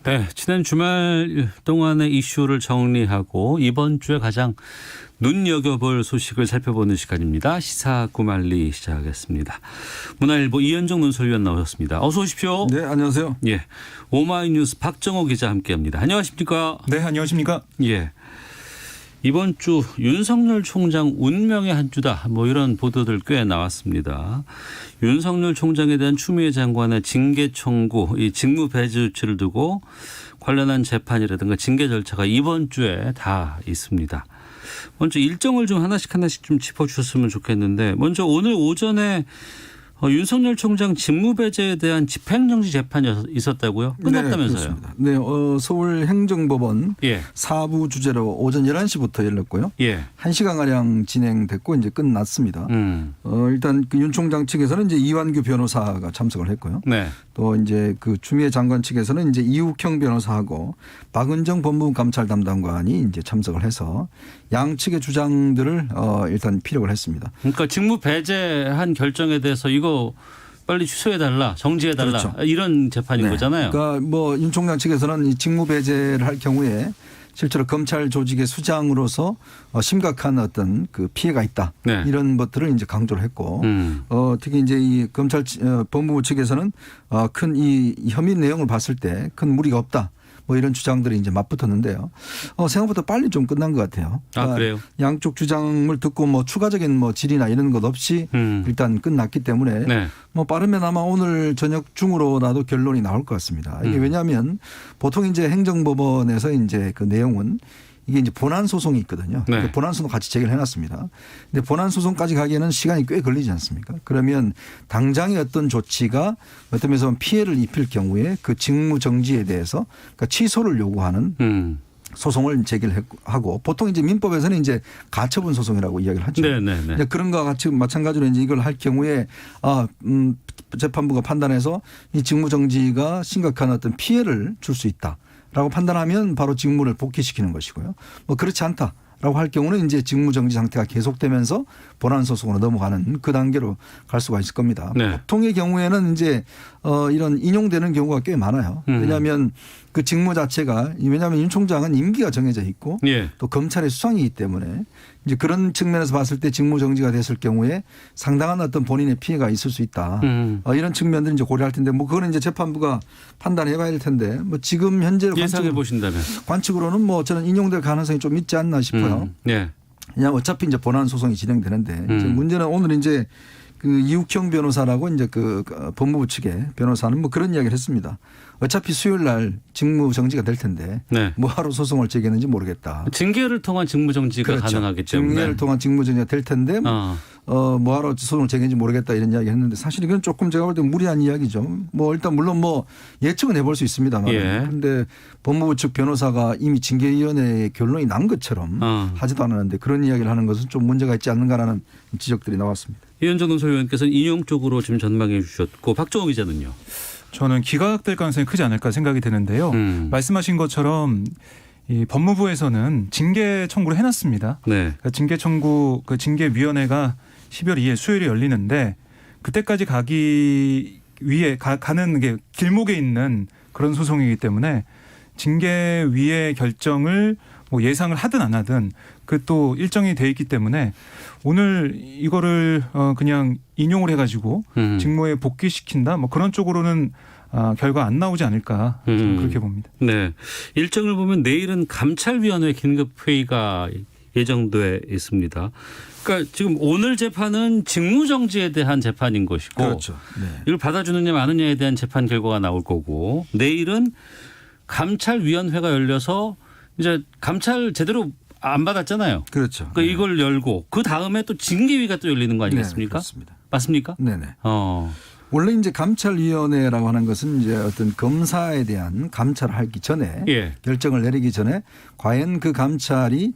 네, 지난 주말 동안의 이슈를 정리하고 이번 주에 가장 눈여겨볼 소식을 살펴보는 시간입니다. 시사구말리 시작하겠습니다. 문화일보 이현정 논설위원 나오셨습니다. 어서 오십시오. 네, 안녕하세요. 예, 오마이뉴스 박정호 기자 함께합니다. 안녕하십니까? 네, 안녕하십니까? 예. 이번 주 윤석열 총장 운명의 한 주다. 뭐 이런 보도들 꽤 나왔습니다. 윤석열 총장에 대한 추미애 장관의 징계 청구, 이 직무 배제 조치를 두고 관련한 재판이라든가 징계 절차가 이번 주에 다 있습니다. 먼저 일정을 좀 하나씩 좀 짚어주셨으면 좋겠는데 먼저 오늘 오전에 윤석열 총장 직무배제에 대한 집행정지 재판이 있었다고요? 끝났다면서요? 네, 서울행정법원 예. 4부 주제로 오전 11시부터 열렸고요. 예. 1시간가량 진행됐고 이제 끝났습니다. 일단 그 윤 총장 측에서는 이제 이완규 변호사가 참석을 했고요. 네. 또 이제 그 추미애 장관 측에서는 이제 이욱형 변호사하고 박은정 법무부 감찰 담당관이 이제 참석을 해서 양측의 주장들을 일단 피력을 했습니다. 그러니까 직무 배제한 결정에 대해서 이거 빨리 취소해달라, 정지해달라 그렇죠. 이런 재판인 네. 거잖아요. 그러니까 뭐 윤 총장 측에서는 이 직무 배제를 할 경우에 실제로 검찰 조직의 수장으로서 심각한 어떤 그 피해가 있다. 네. 이런 것들을 이제 강조를 했고 특히 이제 이 검찰 법무부 측에서는 큰 이 혐의 내용을 봤을 때 큰 무리가 없다. 뭐 이런 주장들이 이제 맞붙었는데요. 생각보다 빨리 좀 끝난 것 같아요. 아, 그래요? 양쪽 주장을 듣고 뭐 추가적인 뭐 질의나 이런 것 없이 일단 끝났기 때문에 네. 뭐 빠르면 아마 오늘 저녁 중으로라도 결론이 나올 것 같습니다. 이게 왜냐하면 보통 이제 행정법원에서 이제 그 내용은 이게 이제 본안 소송이 있거든요. 네. 본안 소송 같이 제기를 해놨습니다. 근데 본안 소송까지 가기에는 시간이 꽤 걸리지 않습니까? 그러면 당장의 어떤 조치가 어떤 면에서 피해를 입힐 경우에 그 직무 정지에 대해서 그러니까 취소를 요구하는 소송을 제기를 하고 보통 이제 민법에서는 이제 가처분 소송이라고 이야기를 하죠. 네네네. 그런 거와 같이 마찬가지로 이제 이걸 할 경우에 재판부가 판단해서 이 직무 정지가 심각한 어떤 피해를 줄 수 있다라고 판단하면 바로 직무를 복귀시키는 것이고요. 뭐 그렇지 않다라고 할 경우는 이제 직무 정지 상태가 계속되면서 본안 소송으로 넘어가는 그 단계로 갈 수가 있을 겁니다. 네. 보통의 경우에는 이제 이런 인용되는 경우가 꽤 많아요. 왜냐하면 그 직무 자체가 왜냐하면 윤 총장은 임기가 정해져 있고 예. 또 검찰의 수장이기 때문에 이제 그런 측면에서 봤을 때 직무 정지가 됐을 경우에 상당한 어떤 본인의 피해가 있을 수 있다. 이런 측면들을 이제 고려할 텐데 뭐 그거는 이제 재판부가 판단해 봐야 될 텐데 뭐 지금 현재 예상해 보신다면. 관측으로는 뭐 저는 인용될 가능성이 좀 있지 않나 싶어요. 네. 그냥 어차피 이제 본안 소송이 진행되는데 이제 문제는 오늘 이제 그 이욱형 변호사라고 이제 그 법무부 측의 변호사는 뭐 그런 이야기를 했습니다. 어차피 수요일 날 직무 정지가 될 텐데 네. 뭐하러 소송을 제기했는지 모르겠다. 징계를 통한 직무 정지가 그렇죠. 가능하기 때문에. 징계를 통한 직무 정지가 될 텐데 뭐하러 소송을 제기했는지 모르겠다 이런 이야기 했는데 사실 이건 조금 제가 볼 때 무리한 이야기죠. 뭐 일단 물론 뭐 예측은 해볼 수 있습니다만 그런데 예. 법무부 측 변호사가 이미 징계위원회에 결론이 난 것처럼 하지도 않았는데 그런 이야기를 하는 것은 좀 문제가 있지 않는가라는 지적들이 나왔습니다. 이현정 논설위원께서는 인용 쪽으로 지금 전망해 주셨고 박정호 기자는요. 저는 기각될 가능성이 크지 않을까 생각이 드는데요. 말씀하신 것처럼 이 법무부에서는 징계 청구를 해놨습니다. 네. 그러니까 징계 청구 그 징계위원회가 12월 2일 수요일에 열리는데 그때까지 가기 위해 가는 게 길목에 있는 그런 소송이기 때문에 징계위의 결정을 뭐 예상을 하든 안 하든 그 또 일정이 돼 있기 때문에 오늘 이거를 그냥 인용을 해가지고 직무에 복귀시킨다 뭐 그런 쪽으로는 결과 안 나오지 않을까 저는 그렇게 봅니다. 네. 일정을 보면 내일은 감찰위원회 긴급회의가 예정돼 있습니다. 그러니까 지금 오늘 재판은 직무정지에 대한 재판인 것이고 그렇죠. 네. 이걸 받아주느냐 마느냐에 대한 재판 결과가 나올 거고 내일은 감찰위원회가 열려서 이제 감찰 제대로 안 받았잖아요. 그렇죠. 그러니까 이걸 열고 그 다음에 또 징계위가 또 열리는 거 아니겠습니까? 네, 그렇습니다. 맞습니까? 네네. 원래 이제 감찰위원회라고 하는 것은 이제 어떤 검사에 대한 감찰을 하기 전에 예. 결정을 내리기 전에 과연 그 감찰이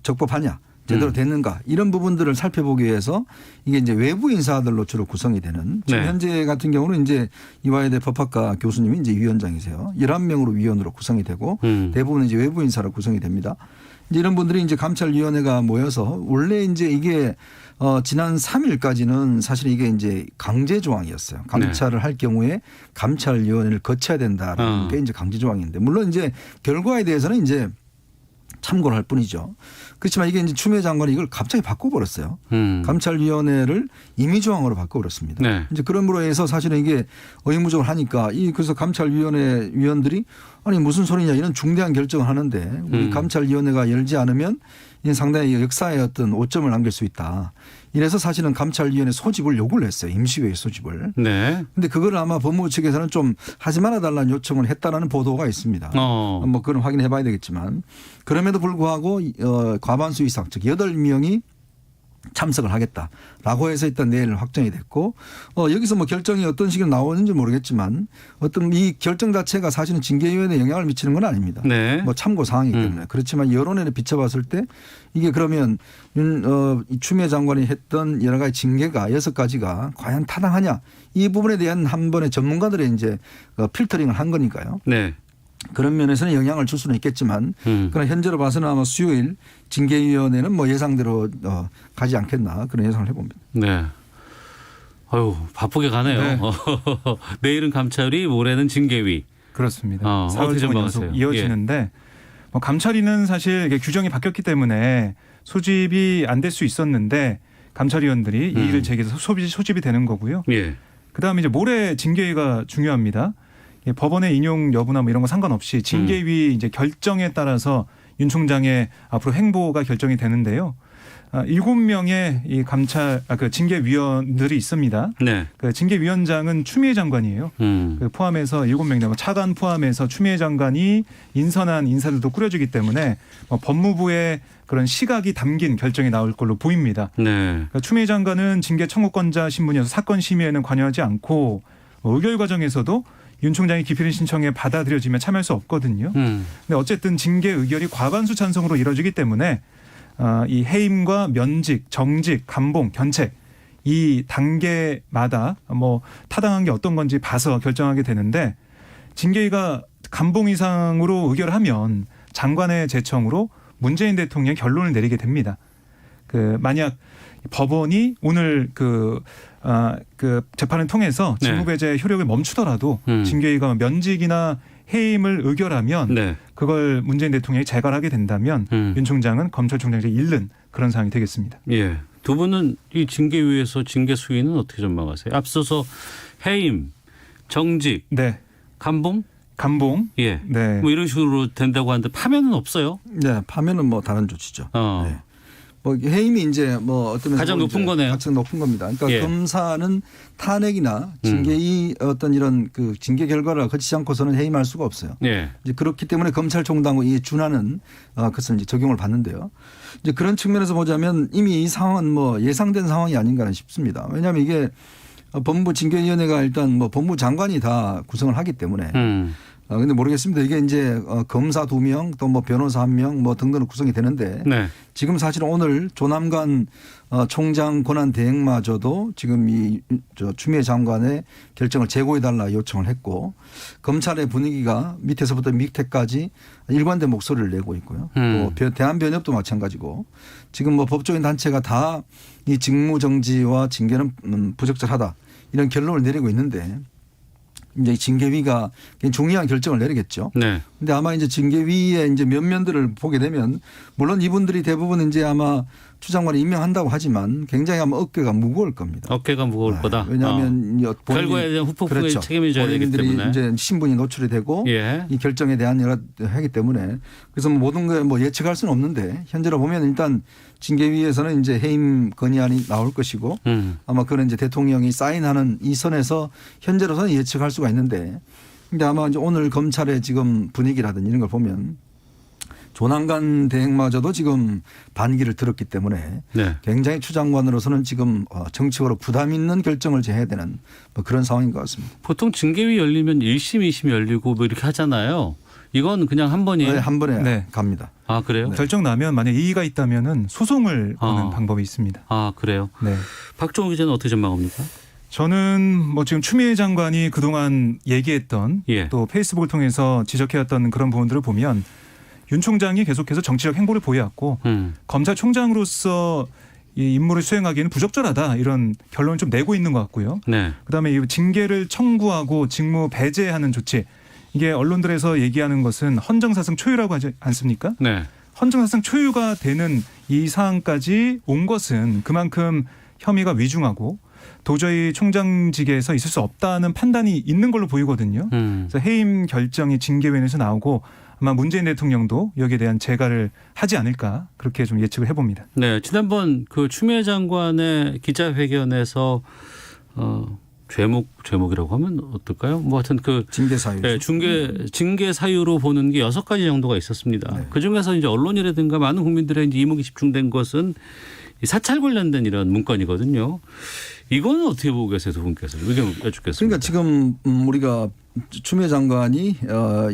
적법하냐 제대로 됐는가 이런 부분들을 살펴보기 위해서 이게 이제 외부 인사들로 주로 구성이 되는 지금 네. 현재 같은 경우는 이제 이화여대 법학과 교수님이 이제 위원장이세요. 11명으로 위원으로 구성이 되고 대부분 이제 외부 인사로 구성이 됩니다. 이제 이런 분들이 이제 감찰위원회가 모여서 원래 이제 이게 지난 3일까지는 사실 이게 이제 강제 조항이었어요. 감찰을 할 경우에 감찰위원회를 거쳐야 된다라는 게 이제 강제 조항인데 물론 이제 결과에 대해서는 이제 참고를 할 뿐이죠. 그렇지만 이게 이제 추미애 장관이 이걸 갑자기 바꿔버렸어요. 감찰위원회를 임의조항으로 바꿔버렸습니다. 네. 이제 그러므로 해서 사실은 이게 의무적으로 하니까 그래서 감찰위원회 위원들이 아니 무슨 소리냐 이런 중대한 결정을 하는데 우리 감찰위원회가 열지 않으면 이게 상당히 역사의 어떤 오점을 남길 수 있다. 이래서 사실은 감찰위원회 소집을 요구를 했어요. 임시회의 소집을. 네. 근데 그걸 아마 법무부 측에서는 좀 하지 말아달라는 요청을 했다라는 보도가 있습니다. 뭐 그건 확인해 봐야 되겠지만 그럼에도 불구하고 과반수 이상 즉 8명이 참석을 하겠다라고 해서 일단 내일 확정이 됐고 여기서 뭐 결정이 어떤 식으로 나오는지 모르겠지만 어떤 이 결정 자체가 사실은 징계위원회에 영향을 미치는 건 아닙니다. 네. 뭐 참고 사항이기 때문에 그렇지만 여론에 비춰봤을 때 이게 그러면 이 추미애 장관이 했던 여러 가지 징계가 6가지가 과연 타당하냐 이 부분에 대한 한 번의 전문가들의 이제 필터링을 한 거니까요. 네. 그런 면에서는 영향을 줄 수는 있겠지만 그러나 현재로 봐서는 아마 수요일 징계위원회는 뭐 예상대로 가지 않겠나 그런 예상을 해봅니다. 네. 아유 바쁘게 가네요. 네. 내일은 감찰위, 모레는 징계위. 그렇습니다. 어떻게 4월 좀 동안 막으세요? 연속 이어지는데 뭐 감찰위는 사실 이게 규정이 바뀌었기 때문에 소집이 안 될 수 있었는데 감찰위원들이 이의를 제기해서 소집이 되는 거고요. 예. 그다음에 이제 모레 징계위가 중요합니다. 법원의 인용 여부나 뭐 이런 거 상관없이 징계위 이제 결정에 따라서 윤 총장의 앞으로 행보가 결정이 되는데요. 7명의 이 그 징계위원들이 있습니다. 네. 그 징계위원장은 추미애 장관이에요. 그 포함해서 7명이나 차관 포함해서 추미애 장관이 인선한 인사들도 꾸려지기 때문에 법무부의 그런 시각이 담긴 결정이 나올 걸로 보입니다. 네. 그러니까 추미애 장관은 징계 청구권자 신분이어서 사건 심의에는 관여하지 않고 의결 과정에서도 윤 총장의 기필 신청에 받아들여지면 참여할 수 없거든요. 근데 어쨌든 징계 의결이 과반수 찬성으로 이뤄지기 때문에 이 해임과 면직, 정직, 감봉, 견책 이 단계마다 뭐 타당한 게 어떤 건지 봐서 결정하게 되는데 징계위가 감봉 이상으로 의결하면 장관의 제청으로 문재인 대통령이 결론을 내리게 됩니다. 만약 법원이 오늘 그 재판을 통해서 직무배제 효력을 멈추더라도 징계위가 면직이나 해임을 의결하면 네. 그걸 문재인 대통령이 재갈하게 된다면 윤 총장은 검찰총장을 잃는 그런 상황이 되겠습니다. 예. 두 분은 이 징계위에서 징계 수위는 어떻게 전망하세요? 앞서서 해임, 정직, 네. 감봉? 감봉. 예. 네. 뭐 이런 식으로 된다고 하는데 파면은 없어요? 네, 파면은 뭐 다른 조치죠. 네. 뭐 해임이 이제 뭐 어떤 가장 높은 거네요. 가장 높은 겁니다. 그러니까 예. 검사는 탄핵이나 징계의 어떤 이런 그 징계 결과를 거치지 않고서는 해임할 수가 없어요. 예. 이제 그렇기 때문에 검찰총장과 이에 준하는 그것을 이제 적용을 받는데요. 이제 그런 측면에서 보자면 이미 이 상황은 뭐 예상된 상황이 아닌가 싶습니다. 왜냐하면 이게 법무부 징계위원회가 일단 뭐 법무부 장관이 다 구성을 하기 때문에. 근데 모르겠습니다. 이게 이제 검사 2명 또 뭐 변호사 1명 뭐 등등 구성이 되는데 네. 지금 사실은 오늘 조남관 총장 권한 대행마저도 지금 저 추미애 장관의 결정을 재고해달라 요청을 했고 검찰의 분위기가 밑에서부터 밑에까지 일관된 목소리를 내고 있고요. 또 대한변협도 마찬가지고 지금 뭐 법조인 단체가 다 이 직무정지와 징계는 부적절하다 이런 결론을 내리고 있는데 이제 징계위가 중요한 결정을 내리겠죠. 네. 근데 아마 이제 징계위의 이제 면면들을 보게 되면 물론 이분들이 대부분 이제 아마 추 장관을 임명한다고 하지만 굉장히 아마 어깨가 무거울 겁니다. 어깨가 무거울 거다. 왜냐하면 결과에 대한 후폭풍에 그렇죠. 책임을 져야 되기 때문에. 본인들이 이제 신분이 노출이 되고 예. 이 결정에 대한 여러 하기 때문에 그래서 모든 걸 뭐 예측할 수는 없는데 현재로 보면 일단 징계위에서는 이제 해임 건의안이 나올 것이고 아마 그는 이제 대통령이 사인하는 이 선에서 현재로서는 예측할 수가 있는데 근데 아마 이제 오늘 검찰의 지금 분위기라든지 이런 걸 보면 조남관 대행마저도 지금 반기를 들었기 때문에 네. 굉장히 추 장관으로서는 지금 정치적으로 부담 있는 결정을 해야 되는 뭐 그런 상황인 것 같습니다. 보통 징계위 열리면 1심, 2심 열리고 뭐 이렇게 하잖아요. 이건 그냥 한 번이에요. 네, 한 번에 네. 갑니다. 아 그래요? 결정 나면 만약 이의가 있다면은 소송을 거는 아. 방법이 있습니다. 아 그래요. 네. 박종욱 기자는 어떻게 전망합니까? 저는 뭐 지금 추미애 장관이 그동안 얘기했던 예. 또 페이스북을 통해서 지적해왔던 그런 부분들을 보면 윤 총장이 계속해서 정치적 행보를 보여왔고 검찰총장으로서 이 임무를 수행하기에는 부적절하다 이런 결론을 좀 내고 있는 것 같고요. 네. 그다음에 이 징계를 청구하고 직무 배제하는 조치 이게 언론들에서 얘기하는 것은 헌정사상 초유라고 하지 않습니까? 네. 헌정사상 초유가 되는 이 사안까지 온 것은 그만큼 혐의가 위중하고 도저히 총장직에서 있을 수 없다는 판단이 있는 걸로 보이거든요. 그래서 해임 결정이 징계위원회에서 나오고 아마 문재인 대통령도 여기에 대한 재가를 하지 않을까 그렇게 좀 예측을 해봅니다. 네. 지난번 그 추미애 장관의 기자회견에서 죄목이라고 하면 어떨까요? 뭐 하여튼 그 징계 사유. 네, 징계 사유로 보는 게 6가지 정도가 있었습니다. 네. 그 중에서 이제 언론이라든가 많은 국민들의 이제 이목이 집중된 것은 이 사찰 관련된 이런 문건이거든요. 이거는 어떻게 보고 계세요, 두 분께서? 의견 여쭙겠습니다. 그러니까 지금 우리가 추미애 장관이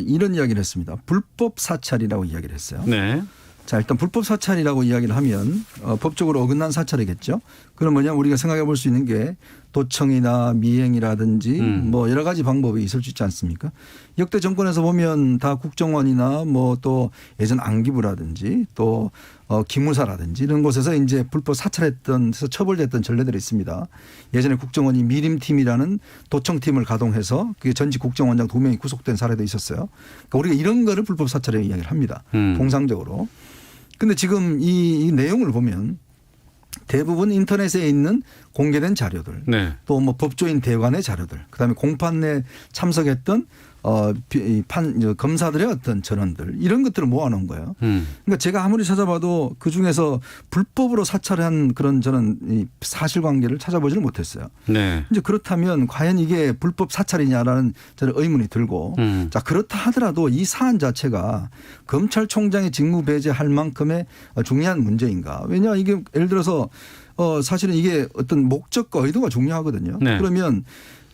이런 이야기를 했습니다. 불법 사찰이라고 이야기를 했어요. 네. 자, 일단 불법 사찰이라고 이야기를 하면 법적으로 어긋난 사찰이겠죠. 그럼 뭐냐 우리가 생각해 볼 수 있는 게 도청이나 미행이라든지 뭐 여러 가지 방법이 있을 수 있지 않습니까? 역대 정권에서 보면 다 국정원이나 뭐 또 예전 안기부라든지 또 기무사라든지 이런 곳에서 이제 불법 사찰했던 데서 처벌됐던 전례들이 있습니다. 예전에 국정원이 미림팀이라는 도청팀을 가동해서 그게 전직 국정원장 2명이 구속된 사례도 있었어요. 그러니까 우리가 이런 거를 불법 사찰이라고 이야기를 합니다. 통상적으로. 근데 지금 이 내용을 보면 대부분 인터넷에 있는 공개된 자료들, 네. 또 뭐 법조인 대관의 자료들, 그다음에 공판에 참석했던 검사들의 어떤 전원들 이런 것들을 모아놓은 거예요. 그러니까 제가 아무리 찾아봐도 그 중에서 불법으로 사찰한 그런 저는 이 사실관계를 찾아보지를 못했어요. 네. 이제 그렇다면 과연 이게 불법 사찰이냐라는 저는 의문이 들고, 자 그렇다 하더라도 이 사안 자체가 검찰총장의 직무 배제할 만큼의 중요한 문제인가? 왜냐 이게 예를 들어서 사실은 이게 어떤 목적과 의도가 중요하거든요. 네. 그러면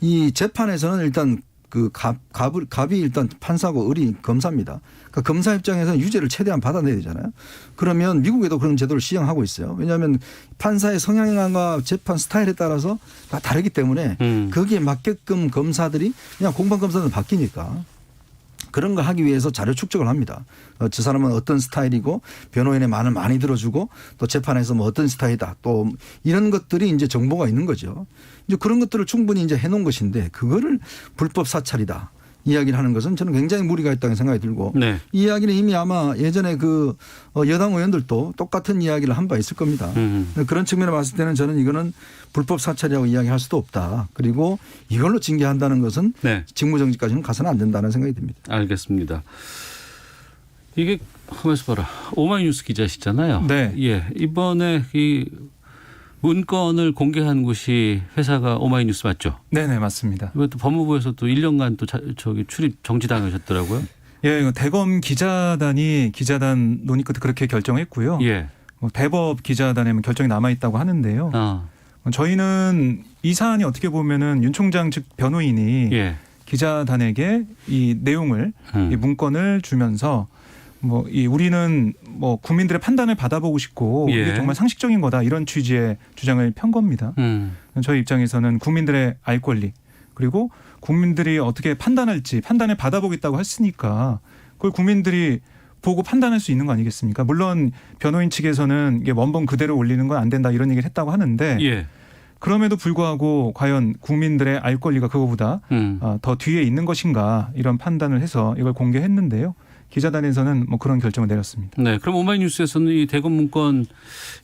이 재판에서는 일단 그 갑이 일단 판사고 을이 검사입니다. 그러니까 검사 입장에서는 유죄를 최대한 받아내야 되잖아요. 그러면 미국에도 그런 제도를 시행하고 있어요. 왜냐하면 판사의 성향과 재판 스타일에 따라서 다 다르기 때문에 거기에 맞게끔 검사들이 그냥 공판 검사는 바뀌니까 그런 거 하기 위해서 자료 축적을 합니다. 저 사람은 어떤 스타일이고 변호인의 말을 많이 들어주고 또 재판에서 뭐 어떤 스타일이다 또 이런 것들이 이제 정보가 있는 거죠. 이제 그런 것들을 충분히 이제 해놓은 것인데 그거를 불법 사찰이다 이야기를 하는 것은 저는 굉장히 무리가 있다는 생각이 들고 네. 이 이야기는 이미 아마 예전에 그 여당 의원들도 똑같은 이야기를 한 바 있을 겁니다. 그런 측면에 봤을 때는 저는 이거는 불법 사찰이라고 이야기할 수도 없다. 그리고 이걸로 징계한다는 것은 네. 직무정지까지는 가서는 안 된다는 생각이 듭니다. 알겠습니다. 이게 하면서 봐라. 오마이뉴스 기자시잖아요. 네. 예. 이번에 이 문건을 공개한 곳이 회사가 오마이뉴스 맞죠? 네네 맞습니다. 이것도 법무부에서 또 1년간 또 저기 출입 정지당하셨더라고요. 예, 이거 대검 기자단이 기자단 논의 끝에 그렇게 결정했고요. 예. 대법 기자단에는 결정이 남아 있다고 하는데요. 아. 저희는 이 사안이 어떻게 보면은 윤 총장 측 변호인이 예. 기자단에게 이 내용을 이 문건을 주면서 뭐 이 우리는 뭐 국민들의 판단을 받아보고 싶고 예. 이게 정말 상식적인 거다 이런 취지의 주장을 편 겁니다. 저희 입장에서는 국민들의 알 권리 그리고 국민들이 어떻게 판단할지 판단을 받아보겠다고 했으니까 그걸 국민들이 보고 판단할 수 있는 거 아니겠습니까? 물론 변호인 측에서는 이게 원본 그대로 올리는 건 안 된다 이런 얘기를 했다고 하는데 예. 그럼에도 불구하고 과연 국민들의 알 권리가 그거보다 더 뒤에 있는 것인가 이런 판단을 해서 이걸 공개했는데요. 기자단에서는 뭐 그런 결정을 내렸습니다. 네. 그럼 오마이뉴스에서는 이 대검 문건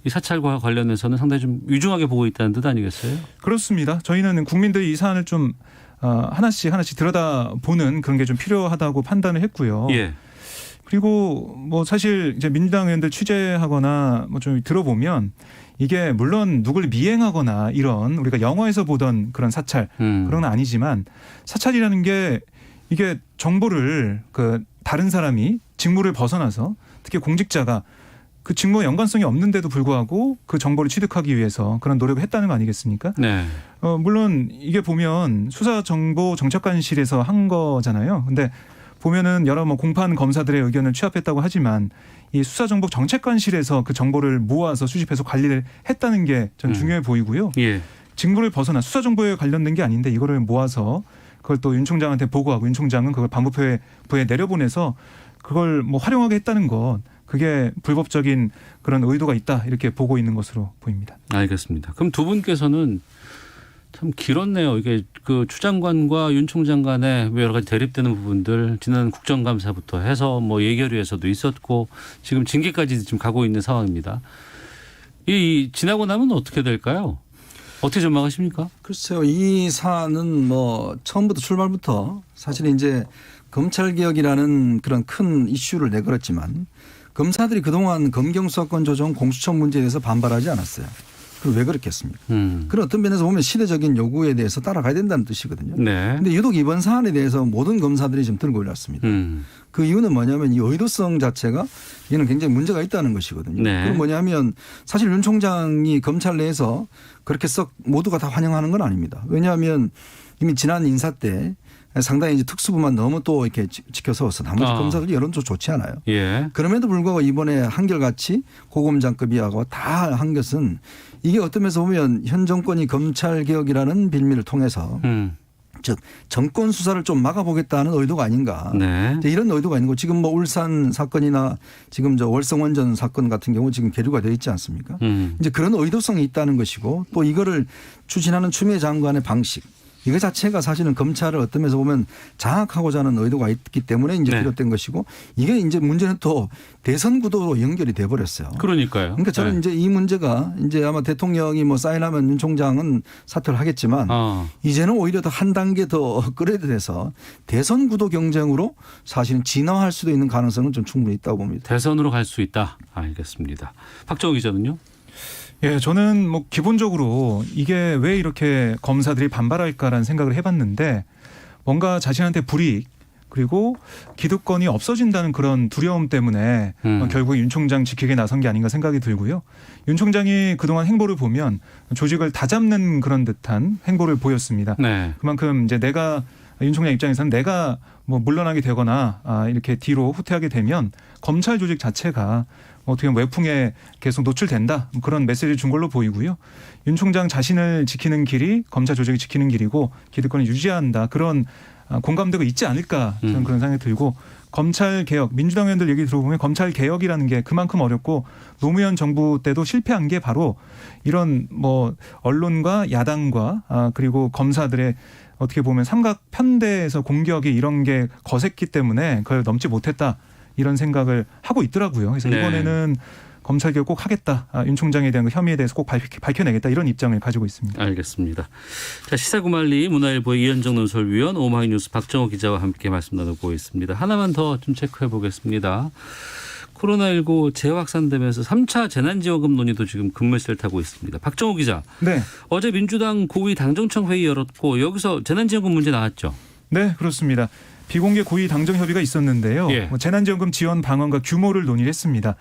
이 사찰과 관련해서는 상당히 좀 유중하게 보고 있다는 뜻 아니겠어요? 그렇습니다. 저희는 국민들이 이 사안을 좀 하나씩 들여다보는 그런 게 좀 필요하다고 판단을 했고요. 예. 그리고 뭐 사실 이제 민주당 의원들 취재하거나 뭐 좀 들어보면 이게 물론 누굴 미행하거나 이런 우리가 영화에서 보던 그런 사찰 그런 건 아니지만 사찰이라는 게 이게 정보를 그 다른 사람이 직무를 벗어나서 특히 공직자가 그 직무와 연관성이 없는데도 불구하고 그 정보를 취득하기 위해서 그런 노력을 했다는 거 아니겠습니까? 네. 물론 이게 보면 수사정보정책관실에서 한 거잖아요. 근데 보면은 여러 뭐 공판 검사들의 의견을 취합했다고 하지만 이 수사정보정책관실에서 그 정보를 모아서 수집해서 관리를 했다는 게 전 중요해 보이고요. 예. 직무를 벗어나 수사정보에 관련된 게 아닌데 이거를 모아서 그걸 또 윤 총장한테 보고하고 윤 총장은 그걸 반부패에 내려보내서 그걸 뭐 활용하게 했다는 것, 그게 불법적인 그런 의도가 있다 이렇게 보고 있는 것으로 보입니다. 알겠습니다. 그럼 두 분께서는 참 길었네요. 이게 그 추 장관과 윤 총장 간에 여러 가지 대립되는 부분들 지난 국정감사부터 해서 뭐 예결위에서도 있었고 지금 징계까지 지금 가고 있는 상황입니다. 이 지나고 나면 어떻게 될까요? 어떻게 전망하십니까? 글쎄요, 이 사안은 뭐 처음부터 출발부터 사실 이제 검찰 개혁이라는 그런 큰 이슈를 내걸었지만 검사들이 그동안 검경수사권 조정 공수처 문제에 대해서 반발하지 않았어요. 그럼 왜 그렇겠습니까? 그런 어떤 면에서 보면 시대적인 요구에 대해서 따라가야 된다는 뜻이거든요. 네. 그런데 유독 이번 사안에 대해서 모든 검사들이 지금 들고 올랐습니다. 그 이유는 뭐냐면 이 의도성 자체가 이는 굉장히 문제가 있다는 것이거든요. 네. 그건 뭐냐면 사실 윤 총장이 검찰 내에서 그렇게 썩 모두가 다 환영하는 건 아닙니다. 왜냐하면 이미 지난 인사 때 상당히 이제 특수부만 너무 또 이렇게 지켜서서 나머지 검사들이 여론도 좋지 않아요. 예. 그럼에도 불구하고 이번에 한결같이 고검장급이하고 다 한 것은 이게 어떤 면에서 보면 현 정권이 검찰 개혁이라는 빌미를 통해서 즉 정권 수사를 좀 막아보겠다는 의도가 아닌가. 네. 이제 이런 의도가 있는 거. 지금 뭐 울산 사건이나 지금 저 월성원전 사건 같은 경우 지금 계류가 되어 있지 않습니까? 이제 그런 의도성이 있다는 것이고 또 이거를 추진하는 추미애 장관의 방식. 이거 자체가 사실은 검찰을 어떤 면에서 보면 장악하고자 하는 의도가 있기 때문에 이제 네. 비롯된 것이고 이게 이제 문제는 또 대선 구도로 연결이 돼 버렸어요. 그러니까요. 그러니까 저는 네. 이제 이 문제가 이제 아마 대통령이 뭐 사인하면 윤 총장은 사퇴를 하겠지만 이제는 오히려 더 한 단계 더 끌어야 돼서 대선 구도 경쟁으로 사실은 진화할 수도 있는 가능성은 좀 충분히 있다고 봅니다. 대선으로 갈 수 있다. 알겠습니다. 박정호 기자는요? 예, 저는 뭐 기본적으로 이게 왜 이렇게 검사들이 반발할까라는 생각을 해봤는데 뭔가 자신한테 불이익 그리고 기득권이 없어진다는 그런 두려움 때문에 결국 윤 총장 지키게 나선 게 아닌가 생각이 들고요. 윤 총장이 그동안 행보를 보면 조직을 다잡는 그런 듯한 행보를 보였습니다. 네. 그만큼 이제 윤 총장 입장에서는 내가 뭐 물러나게 되거나 이렇게 뒤로 후퇴하게 되면 검찰 조직 자체가 어떻게 보면 외풍에 계속 노출된다 그런 메시지를 준 걸로 보이고요. 윤 총장 자신을 지키는 길이 검찰 조직을 지키는 길이고 기득권을 유지한다 그런 공감대가 있지 않을까 저는 그런 생각이 들고 검찰 개혁 민주당 의원들 얘기 들어보면 검찰 개혁이라는 게 그만큼 어렵고 노무현 정부 때도 실패한 게 바로 이런 뭐 언론과 야당과 그리고 검사들의 어떻게 보면 삼각 편대에서 공격이 이런 게 거셌기 때문에 그걸 넘지 못했다. 이런 생각을 하고 있더라고요. 그래서 네. 이번에는 검찰 개혁 꼭 하겠다. 윤 총장에 대한 그 혐의에 대해서 꼭 밝혀내겠다. 이런 입장을 가지고 있습니다. 알겠습니다. 자, 시사구말리 문화일보의 이현정 논설위원 오마이뉴스 박정호 기자와 함께 말씀 나누고 있습니다. 하나만 더 좀 체크해 보겠습니다. 코로나19 재확산되면서 3차 재난지원금 논의도 지금 급물살을 타고 있습니다. 박정호 기자. 네. 어제 민주당 고위 당정청 회의 열었고 여기서 재난지원금 문제 나왔죠? 네, 그렇습니다. 비공개 고위 당정 협의가 있었는데요. 예. 재난지원금 지원 방안과 규모를 논의를 했습니다.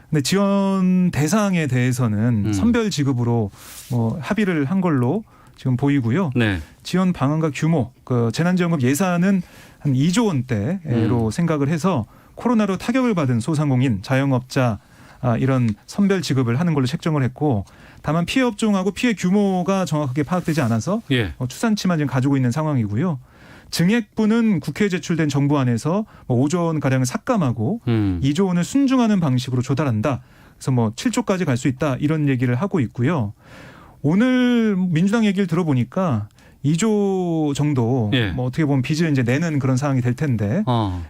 근데 지원 대상에 대해서는 선별 지급으로 뭐 합의를 한 걸로 지금 보이고요. 네. 지원 방안과 규모, 그 재난지원금 예산은 한 2조 원대로 생각을 해서 코로나로 타격을 받은 소상공인, 자영업자 이런 선별 지급을 하는 걸로 책정을 했고 다만 피해 업종하고 피해 규모가 정확하게 파악되지 않아서 예. 추산치만 지금 가지고 있는 상황이고요. 증액분은 국회에 제출된 정부안에서 5조 원 가량을 삭감하고 2조 원을 순중하는 방식으로 조달한다. 그래서 뭐 7조까지 갈 수 있다 이런 얘기를 하고 있고요. 오늘 민주당 얘기를 들어보니까 2조 정도 예. 뭐 어떻게 보면 빚을 이제 내는 그런 상황이 될 텐데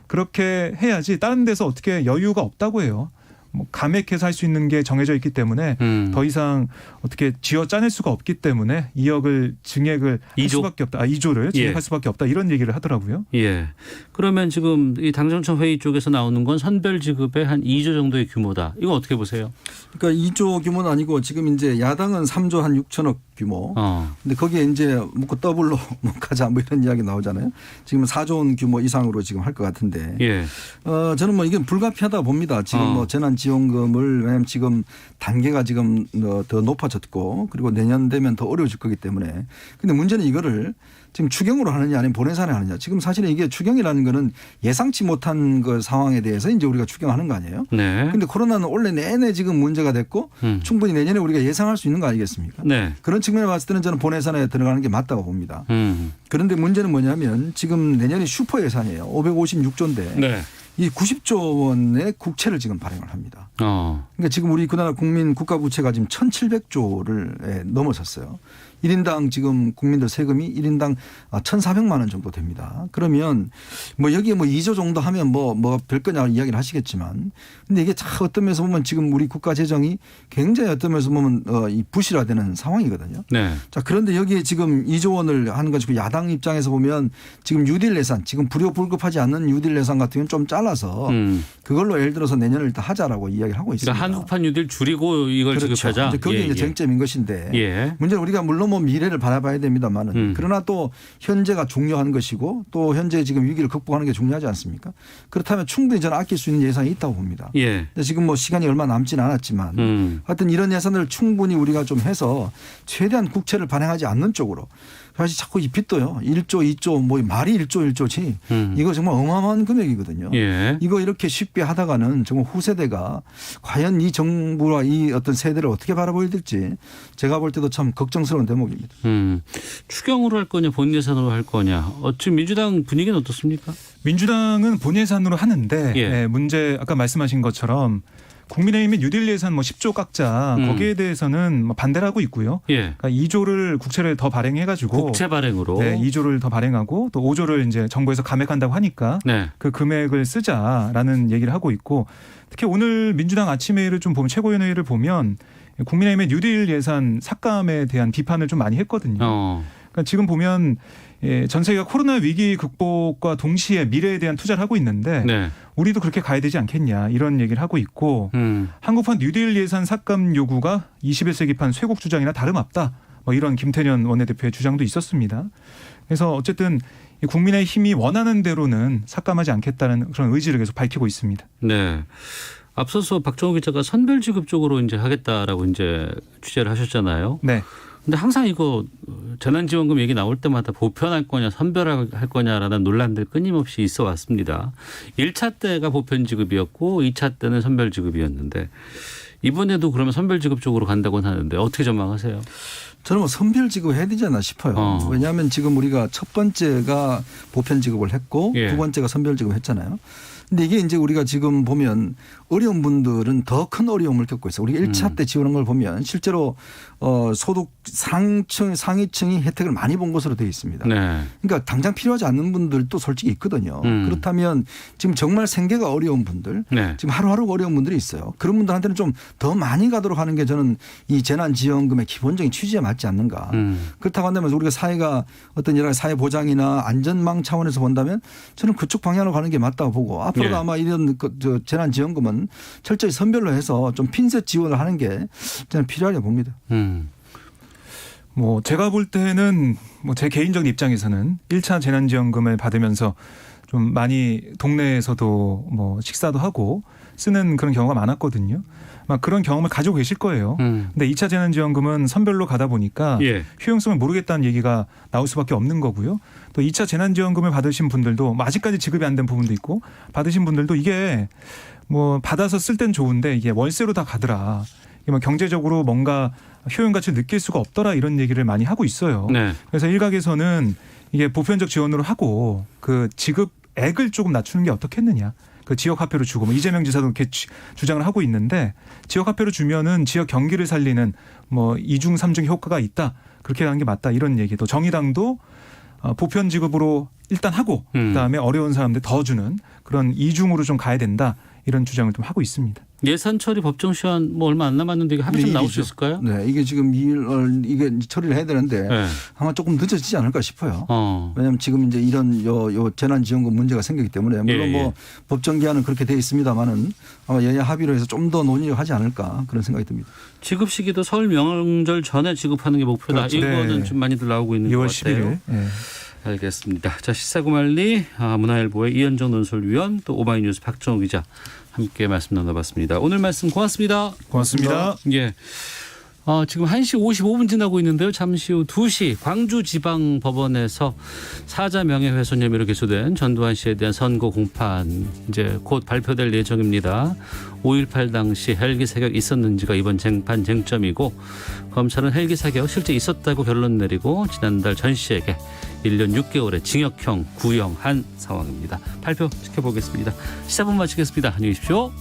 그렇게 해야지 다른 데서 어떻게 여유가 없다고 해요. 뭐 감액해서 할 수 있는 게 정해져 있기 때문에 더 이상 어떻게 쥐어 짜낼 수가 없기 때문에 2억을 증액을 할 수밖에 없다. 2조를 증액할 수밖에 없다. 이런 얘기를 하더라고요. 예. 그러면 지금 이 당정청 회의 쪽에서 나오는 건 선별 지급의 한 2조 정도의 규모다. 이거 어떻게 보세요? 그러니까 2조 규모는 아니고 지금 이제 야당은 3조 한 6천억 규모. 근데 거기에 이제 묶고 더블로 가자 뭐 이런 이야기 나오잖아요. 지금 4조 원 규모 이상으로 지금 할 것 같은데. 예. 저는 뭐 이건 불가피하다 봅니다. 지금 뭐 재난지원금을 왜냐하면 지금 단계가 지금 더 높아졌고 그리고 내년 되면 더 어려워질 거기 때문에. 근데 문제는 이거를 지금 추경으로 하느냐 아니면 본예산에 하느냐. 지금 사실은 이게 추경이라는 거는 예상치 못한 그 상황에 대해서 이제 우리가 추경하는 거 아니에요. 네. 그런데 코로나는 올해 내내 지금 문제가 됐고 충분히 내년에 우리가 예상할 수 있는 거 아니겠습니까? 네. 그런 측면에 봤을 때는 저는 본예산에 들어가는 게 맞다고 봅니다. 그런데 문제는 뭐냐면 지금 내년이 슈퍼 예산이에요. 556조인데 네. 이 90조 원의 국채를 지금 발행을 합니다. 그러니까 지금 우리 그 나라 국민 국가 부채가 지금 1,700조를 넘어섰어요. 1인당 지금 국민들 세금이 1인당 1,400만 원 정도 됩니다. 그러면 뭐 여기에 뭐 2조 정도 하면 뭐 별 거냐 이야기를 하시겠지만 근데 이게 참 어떤 면에서 보면 지금 우리 국가 재정이 굉장히 어떤 면에서 보면 이 부실화되는 상황이거든요. 네. 자, 그런데 여기에 지금 2조 원을 하는 것이고 야당 입장에서 보면 지금 뉴딜 예산 지금 불효불급하지 않는 뉴딜 예산 같은 경우는 좀 잘라서 그걸로 예를 들어서 내년을 일단 하자라고 이야기를 하고 있습니다. 그러니까 한국판 뉴딜 줄이고 이걸 그렇죠. 지급하자. 이제 그게 이제 쟁점인 것인데 예. 문제는 우리가 물론 뭐 미래를 바라봐야 됩니다만은 그러나 또 현재가 중요한 것이고 또 현재 지금 위기를 극복하는 게 중요하지 않습니까? 그렇다면 충분히 저는 아낄 수 있는 예산이 있다고 봅니다. 예. 근데 지금 뭐 시간이 얼마 남지는 않았지만 하여튼 이런 예산을 충분히 우리가 좀 해서 최대한 국채를 발행하지 않는 쪽으로 사실 자꾸 이 빚도요. 1조, 2조 뭐 말이 1조, 1조지 이거 정말 어마어마한 금액이거든요. 예. 이거 이렇게 쉽게 하다가는 정말 후세대가 과연 이 정부와 이 어떤 세대를 어떻게 바라보야 될지 제가 볼 때도 참 걱정스러운 대목입니다. 추경으로 할 거냐 본 예산으로 할 거냐. 지금 민주당 분위기는 어떻습니까? 민주당은 본예산으로 하는데 예. 문제 아까 말씀하신 것처럼 국민의힘이 뉴딜 예산 뭐 10조 깎자 거기에 대해서는 뭐 반대를 하고 있고요. 예. 그러니까 2조를 국채를 더 발행해가지고 국채 발행으로. 네, 2조를 더 발행하고 또 5조를 이제 정부에서 감액한다고 하니까 네. 그 금액을 쓰자라는 얘기를 하고 있고 특히 오늘 민주당 아침 회의를 좀 보면 최고위원회의를 보면 국민의힘의 뉴딜 예산 삭감에 대한 비판을 좀 많이 했거든요. 그러니까 지금 보면 전 세계가 코로나 위기 극복과 동시에 미래에 대한 투자를 하고 있는데 네. 우리도 그렇게 가야 되지 않겠냐 이런 얘기를 하고 있고 한국판 뉴딜 예산 삭감 요구가 21세기판 쇄국 주장이나 다름없다. 뭐 이런 김태년 원내대표의 주장도 있었습니다. 그래서 어쨌든 국민의힘이 원하는 대로는 삭감하지 않겠다는 그런 의지를 계속 밝히고 있습니다. 네. 앞서서 박정우 기자가 선별지급 쪽으로 이제 하겠다라고 이제 취재를 하셨잖아요. 네. 근데 항상 이거 재난지원금 얘기 나올 때마다 보편할 거냐 선별할 거냐라는 논란들 끊임없이 있어 왔습니다. 1차 때가 보편지급이었고 2차 때는 선별지급이었는데 이번에도 그러면 선별지급 쪽으로 간다고는 하는데 어떻게 전망하세요? 저는 뭐 선별지급 해야 되지 않나 싶어요. 왜냐하면 지금 우리가 첫 번째가 보편지급을 했고 예. 두 번째가 선별지급을 했잖아요. 근데 이게 이제 우리가 지금 보면 어려운 분들은 더 큰 어려움을 겪고 있어요. 우리가 1차 때 지원한 걸 보면 실제로 소득 상위층이 혜택을 많이 본 것으로 되어 있습니다. 네. 그러니까 당장 필요하지 않는 분들도 솔직히 있거든요. 그렇다면 지금 정말 생계가 어려운 분들 네. 지금 하루하루 어려운 분들이 있어요. 그런 분들한테는 좀 더 많이 가도록 하는 게 저는 이 재난지원금의 기본적인 취지에 맞지 않는가. 그렇다고 한다면 우리가 사회가 어떤 여러 가지 사회 보장이나 안전망 차원에서 본다면 저는 그쪽 방향으로 가는 게 맞다고 보고 앞으로도 네. 아마 이런 재난지원금은 철저히 선별로 해서 좀 핀셋 지원을 하는 게 저는 필요하다고 봅니다. 뭐 제가 볼 때는 뭐 제 개인적인 입장에서는 1차 재난지원금을 받으면서 좀 많이 동네에서도 뭐 식사도 하고 쓰는 그런 경우가 많았거든요. 막 그런 경험을 가지고 계실 거예요. 근데 2차 재난지원금은 선별로 가다 보니까 예. 효용성을 모르겠다는 얘기가 나올 수밖에 없는 거고요. 또 2차 재난지원금을 받으신 분들도 뭐 아직까지 지급이 안 된 부분도 있고 받으신 분들도 이게 뭐 받아서 쓸 땐 좋은데 이게 월세로 다 가더라. 이게 뭐 경제적으로 뭔가 효용 가치를 느낄 수가 없더라 이런 얘기를 많이 하고 있어요. 네. 그래서 일각에서는 이게 보편적 지원으로 하고 그 지급액을 조금 낮추는 게 어떻겠느냐. 그 지역 화폐로 주고 뭐 이재명 지사도 이렇게 주장을 하고 있는데 지역 화폐로 주면은 지역 경기를 살리는 뭐 2중 3중 효과가 있다. 그렇게 하는 게 맞다. 이런 얘기도 정의당도 보편 지급으로 일단 하고 그다음에 어려운 사람들 더 주는 그런 이중으로 좀 가야 된다. 이런 주장을 좀 하고 있습니다. 예산 처리 법정 시한 뭐 얼마 안 남았는데 이게 합의 좀 나올 수 있을까요? 네, 이게 지금 2월 이게 처리를 해야 되는데 네. 아마 조금 늦어지지 않을까 싶어요. 왜냐하면 지금 이제 이런 요 재난지원금 문제가 생기기 때문에 물론 뭐 법정 기한은 그렇게 돼 있습니다만은 아마 여야 합의로 해서 좀 더 논의를 하지 않을까 그런 생각이 듭니다. 지급 시기도 설 명절 전에 지급하는 게 목표다. 그렇죠. 이거는 네. 좀 많이들 나오고 있는 2월 것 같아요. 11일. 네. 알겠습니다. 자, 시사구말리 문화일보의 이현정 논설위원 또 오마이뉴스 박정우 기자 함께 말씀 나눠봤습니다. 오늘 말씀 고맙습니다. 고맙습니다. 예. 지금 1시 55분 지나고 있는데요. 잠시 후 2시 광주지방법원에서 사자 명예훼손 혐의로 기소된 전두환 씨에 대한 선고 공판 이제 곧 발표될 예정입니다. 5.18 당시 헬기 사격 있었는지가 이번 재판 쟁점이고 검찰은 헬기 사격 실제 있었다고 결론 내리고 지난달 전 씨에게 1년 6개월의 징역형 구형한 상황입니다. 발표 지켜보겠습니다. 시사분 마치겠습니다. 안녕히 계십시오.